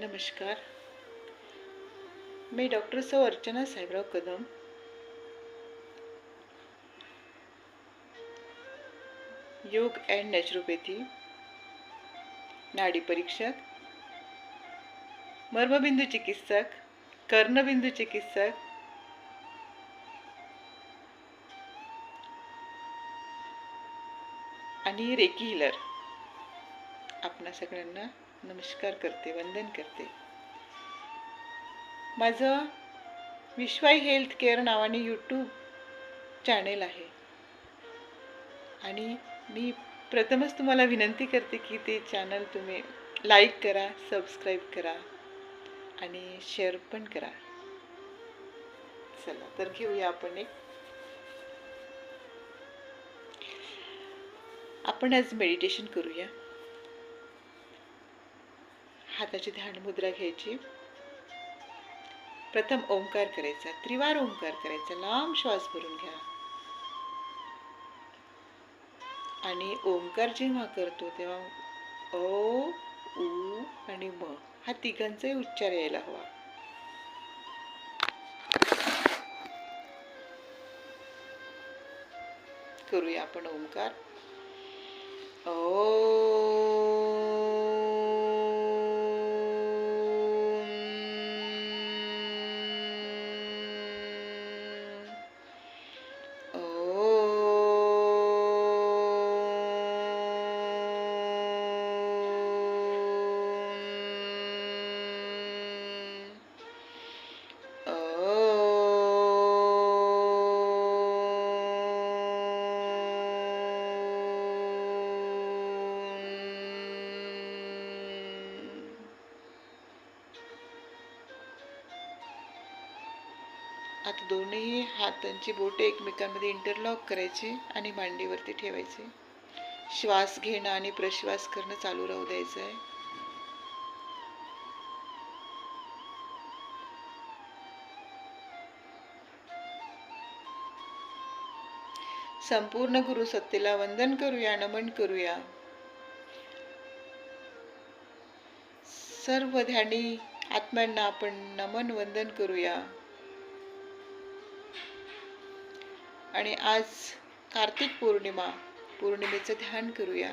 नमस्कार. मैं डॉक्टर सौ अर्चना साहेबराव कदम, योग एंड नॅचरोपॅथी, नाडी परीक्षक, मर्मबिंदू चिकित्सक, कर्णबिंदू चिकित्सक आणि रेकी हिलर आपणा सगळ्यांना नमस्कार करते, वंदन करते. माझं विश्वाई हेल्थ केअर नावाने यूट्यूब चॅनेल आहे आणि मी प्रथमच तुम्हाला विनंती करते की ते चॅनल तुम्ही लाईक करा, सबस्क्राईब करा आणि शेअर पण करा. चला तर घेऊया आपण आज मेडिटेशन करूया. हाताची ध्यान मुद्रा घ्यायची. प्रथम ओंकार करायचा, त्रिवार ओंकार करायचा. लांब श्वास भरून घ्या आणि ओंकार जेव्हा करतो तेव्हा ओ, उ आणि म हा तिघांचाही उच्चार यायला हवा. करूया आपण ओंकार. ओ आता दोन्ही हातांची बोटे एकमेकांमध्ये इंटरलॉक करायची आणि मांडीवरती ठेवायचे. श्वास घेणं आणि प्रश्वास करणं चालू राहू द्यायचं आहे. संपूर्ण गुरुसत्तेला वंदन करूया, नमन करूया. सर्व ध्यानी आत्म्यांना आपण नमन वंदन करूया. आणि आज कार्तिक पौर्णिमेचं ध्यान करूया.